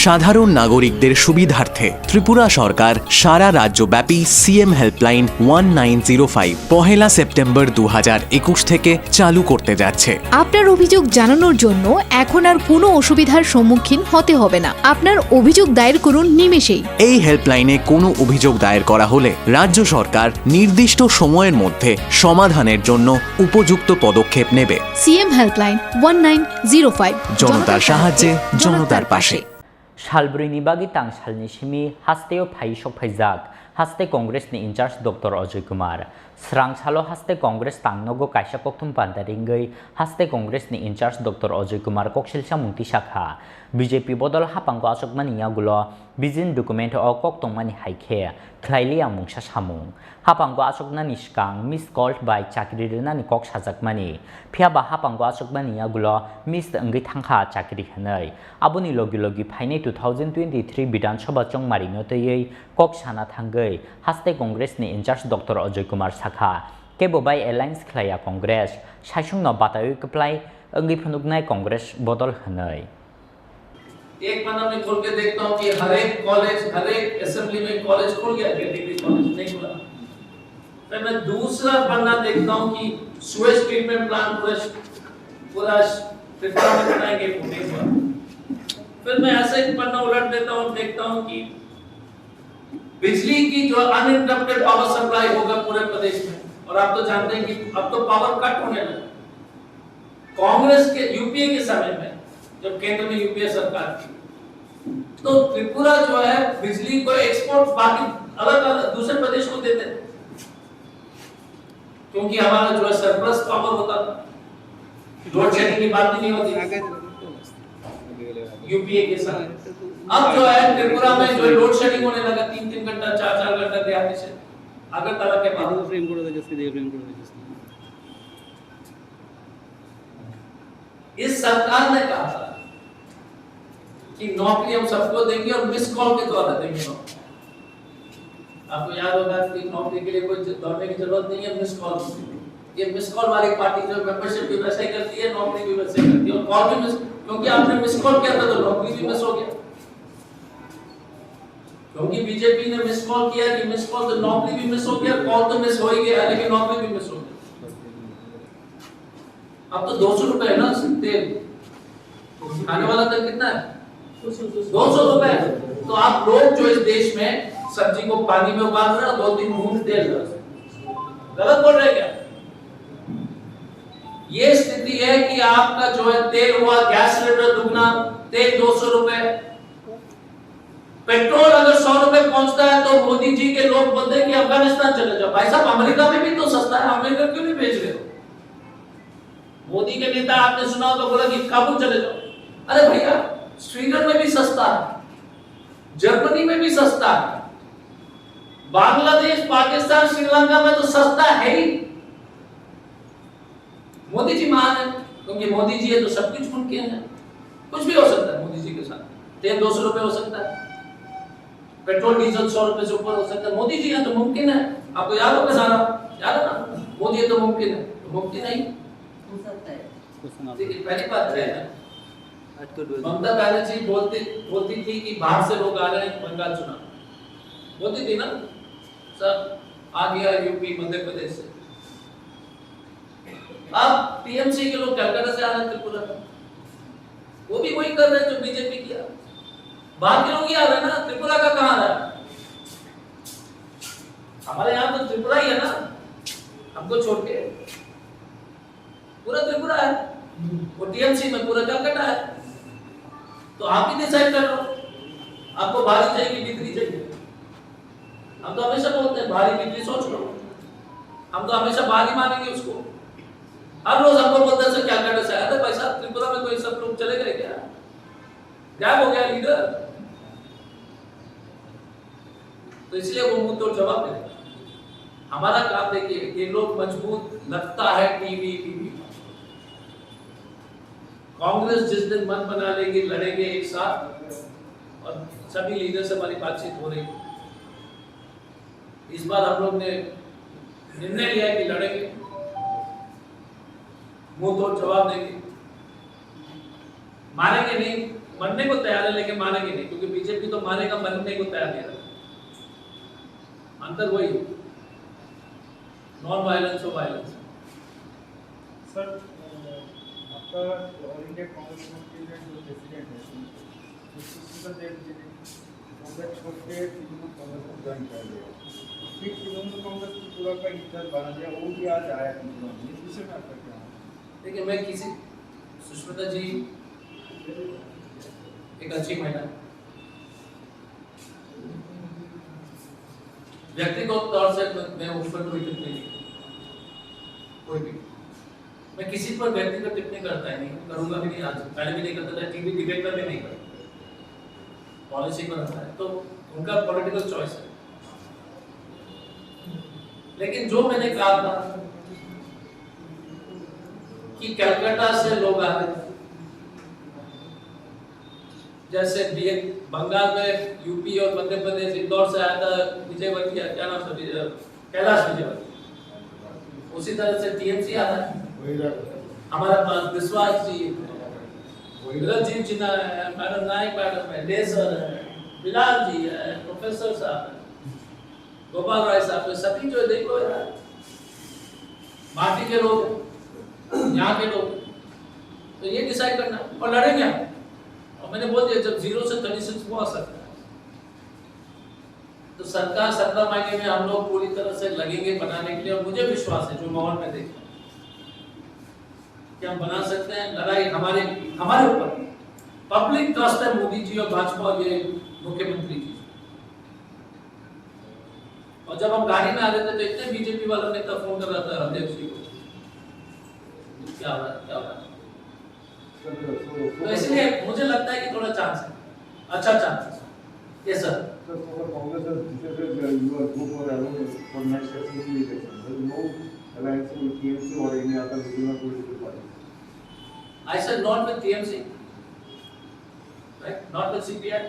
সাধারণ নাগরিকদের সুবিধার্থে ত্রিপুরা সরকার সারা রাজ্যব্যাপী সিএম হেল্পলাইন 1905 পহেলা সেপ্টেম্বর 2021 থেকে চালু করতে যাচ্ছে। আপনার অভিযোগ জানানোর জন্য এখন আর কোনো অসুবিধার সম্মুখীন হতে হবে না। আপনার অভিযোগ দায়ের করুন নিমেষেই। এই হেল্পলাইনে কোনো অভিযোগ দায়ের করা হলে রাজ্য সরকার নির্দিষ্ট সময়ের মধ্যে সমাধানের জন্য উপযুক্ত পদক্ষেপ নেবে। সিএম হেল্পলাইন 1905 জনতার সাহায্যে জনতার পাশে। सालब्रैनि बागै तां सालनि सिमि हास्तेयाव फाइ सफायजाक हास्ते कंग्रेसनि इनचार्ज डक्टर अजय कुमार स्रां सालो हास्ते कंग्रेस तांनगो कायसा पक्थुम पान्दारिंगै हास्ते कंग्रेसनि इनचार्ज डक्टर अजय कुमार कक्सिलसा मुंति शाखा बीजेपी बदल हापांगो आसकमानि यागुलो बिजिन डकुमेन्ट अ कक्तंमानि हाइखे ख्लाइलिया मुंसा सामुं हापांगो आसकनानि सिगां मिस कल्ड बाय चाकरि रिनानि कक साजाकमानि फियाबा हापांगो आसकमानि यागुलो मिस अंगै थांखा चाकरि होनै आबुनि लगी लगी फाइनै 2023 विधानसभा चंमारिनो तयै कक साना थांगै हास्ते कंग्रेसनि इनचार्ज डक्टर अजय कुमार शाखा केबोबाय एलायन्स ख्लाया कंग्रेस साइसुंनो बातायै कप्लाय अंगै फनुगनाय कांग्रेस बदल होनै। एक महीना में खोल के देखता हूँ कि हर एक कॉलेज हर एक असेंबली में कॉलेज खुल गया, डिग्री कॉलेज नहीं खुला। फिर मैं दूसरा पन्ना देखता हूँ कि सुएज ट्रीटमेंट प्लांट पूरा त्रिपुरा में बनाएंगे, नहीं हुआ। फिर मैं ऐसे ही पन्ना उलट देता हूँ, देखता हूँ कि बिजली की जो अनइंटरप्टेड पावर सप्लाई होगा पूरे प्रदेश में, और आप तो जानते हैं कि अब तो पावर कट होने लगा। कांग्रेस के यूपीए के समय में जब केंद्र में यूपीए सरकार थी तो त्रिपुरा जो है बिजली को एक्सपोर्ट बाकी अलग अलग दूसरे प्रदेश को देते थे, क्योंकि हमारा जो है सरप्लस पावर होता था, लोड शेडिंग की बात ही नहीं होती यूपीए के समय। अब जो है त्रिपुरा में जो लोड शेडिंग होने लगा 3-3 घंटा 4-4 घंटा दिहाड़ी से अगरतला के बाद। इस सरकार ने कहा था कि नौकरी हम सबको देंगे और मिस कॉल के द्वारा देंगे नौकरी। आपको याद होगा कि नौकरी के लिए कोई दौड़ने की जरूरत नहीं है, मिस कॉल। ये मिस कॉल वाली पार्टी जो मेंबरशिप भी वैसे ही करती है, नौकरी भी वैसे ही करती है, और कॉल भी मिस, क्योंकि आपने मिस कॉल किया था तो नौकरी भी मिस हो गया। क्योंकि बीजेपी ने मिस कॉल किया कि मिस कॉल तो नौकरी भी मिस हो गया, कॉल तो मिस हो ही गया, लेकिन नौकरी भी मिस हो गई। अब तो 200 रुपए है ना तेल, खाने वाला तेल कितना है? 200 रुपए। तो आप लोग जो इस देश में सब्जी को पानी में उबाल रहे हैं, 2-3 बूंद तेल गलत बोल रहे क्या? ये स्थिति है कि आपका जो है तेल हुआ, गैस सिलेंडर दुगना, तेल 200 रुपए, पेट्रोल अगर 100 रुपए पहुंचता है तो मोदी जी के लोग बोलते हैं कि अफगानिस्तान चले जाओ। भाई साहब अमेरिका में भी तो सस्ता है, अमेरिका क्यों नहीं भेज रहे हो? मोदी के नेता आपने सुना तो बोला कि काबुल चले जाओ। अरे भैया स्वीडन में भी सस्ता है, जर्मनी में भी सस्ता है, बांग्लादेश, पाकिस्तान, श्रीलंका में तो सस्ता है ही। मोदी जी महान है, क्योंकि मोदी जी है तो सब कुछ मुमकिन है। कुछ भी हो सकता है मोदी जी के साथ। तेल 200 रुपए हो सकता है, पेट्रोल डीजल 100 रुपए से ऊपर हो सकता है। मोदी जी है तो मुमकिन है। आपको याद होगा सारा, याद है ना? मोदी है तो मुमकिन है, तो मुमकिन नहीं हो सकता है। पहली बात है ममता बनर्जी बोलती थी कि बाहर से लोग आ रहे हैं बंगाल चुनाव, बोलती थी ना, सब आ गया यूपी मध्य प्रदेश से। अब टीएमसी के लोग कलकत्ता से आ रहे हैं त्रिपुरा, वो भी वही कर रहे हैं जो बीजेपी किया। बाहर के लोग ही आ रहे हैं ना, त्रिपुरा का कहां रहा? हमारे यहाँ तो त्रिपुरा ही है ना, हमको छोड़ के पूरा त्रिपुरा है, वो टीएमसी में पूरा कलकत्ता है। तो आप ही डिसाइड कर लो, आपको भारी चाहिए कि बिक्री चाहिए। हम तो हमेशा बोलते हैं भारी बिक्री सोच लो, हम तो हमेशा भारी मानेंगे उसको। हर रोज हमको बोलते हैं क्या करना चाहिए। अरे भाई साहब त्रिपुरा में कोई सब लोग चले गए क्या? गायब हो गया लीडर, तो इसलिए वो मुंह तोड़ जवाब देगा। हमारा काम देखिए, ये लोग मजबूत लगता है टीवी कांग्रेस जिस दिन मन बना लेगी, लड़ेंगे एक साथ, और सभी लीडर से हमारी बातचीत हो रही है। इस बार हम लोग ने निर्णय लिया है कि लड़ेंगे, मुंह तोड़ जवाब देंगे, मानेंगे नहीं मरने को तैयार है लेकिन मारेंगे नहीं, क्योंकि बीजेपी तो मारेगा, मरने को तैयार नहीं रहा। अंतर वही नॉन वायलेंस और वायलेंस। सर आपका ऑल इंडिया कांग्रेस कमेटी के जो प्रेसिडेंट है सुशील देव जी ने कांग्रेस छोड़ के तृणमूल कांग्रेस को ज्वाइन कर लिया, फिर तृणमूल कांग्रेस को पूरा का इंचार्ज बना दिया, वो भी आज आया तृणमूल में, इस विषय में आपका क्या है? देखिए, मैं किसी सुष्मिता जी एक अच्छी महिला, व्यक्तिगत तौर से मैं उस पर कोई टिप्पणी नहीं, कोई भी मैं किसी पर व्यक्तिगत टिप्पणी करता ही नहीं, करूंगा भी नहीं, आज पहले भी नहीं करता था, टीवी डिबेट में भी नहीं करता, पॉलिसी पर रहता है तो उनका पॉलिटिकल चॉइस है। लेकिन जो मैंने कहा था कि कलकत्ता से लोग आते, जैसे बंगाल में यूपी और मध्य प्रदेश इंदौर से आया था विजयवर्गीय, क्या नाम था, कैलाश विजयवर्गीय, उसी तरह से टीएमसी आता है हमारे पास, विश्वास जी, विरजीत जी है, मैडम नायक मैडम है, लेसर है, बिलाल जी है, प्रोफेसर साहब है, गोपाल राय साहब है, सभी जो देखो माटी के लोग, यहाँ के लोग, तो ये डिसाइड करना और लड़ेंगे। और मैंने बोल दिया जब 0 से 36 वो आ सकता है, तो सरकार 17 महीने में हम लोग पूरी तरह से लगेंगे बनाने के लिए, और मुझे विश्वास है जो माहौल में देखा कि हम बना सकते हैं। लड़ाई हमारे ऊपर, पब्लिक ट्रस्ट है मोदी जी और भाजपा और ये मुख्यमंत्री जी। और जब हम गाड़ी में आ रहे थे तो इतने बीजेपी वालों ने तब फोन कर रहा था हरदेव सिंह को, क्या हो रहा है, क्या हो रहा है। तो इसलिए मुझे लगता है कि थोड़ा चांस है, अच्छा चांस है। Yes sir. So for Congress has decided you are go for alone for next assembly election. There is no alliance with TMC or any other regional political party. I said not with TMC, right? Not with CPI,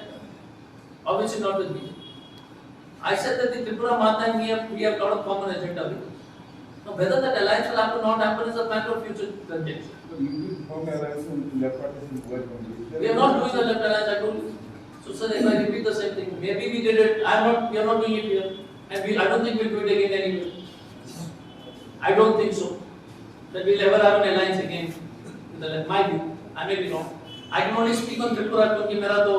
obviously not with me. I said that the Tripura Mata and we have lot of common agenda with. Now whether that alliance will happen or not happen is a matter of future conjecture. So you will form alliance with left parties in both countries. We are not doing the left alliance, I told you. So sir, if I repeat the same thing, maybe we did it. We are not doing it here, and I don't think we'll do it again anyway. I don't think so. That we'll ever have an alliance again. My view, I may be wrong. I can only speak on Tripura क्योंकि मेरा तो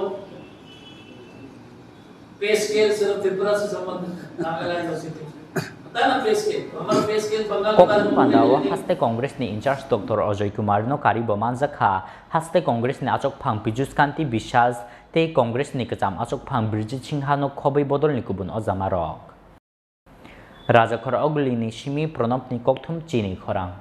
पे scale सिर्फ त्रिपुरा से संबंधित है, नागालैंड और सिक्किम से। पता है ना पे स्केल? हमारा पे स्केल बंगाल का Kokun Pandawa haste Congress ni in-charge Dr. Ojoy Kumar no kari bomanjakha haste Congress ni achok phang Pijus Kanti Bishas te Congress ni kacham achok phang Birjit Singha no khobai bodol ni kubun ojamarok. Rajakhor Ogli ni Shimi Pranab ni kokthum chini khorang.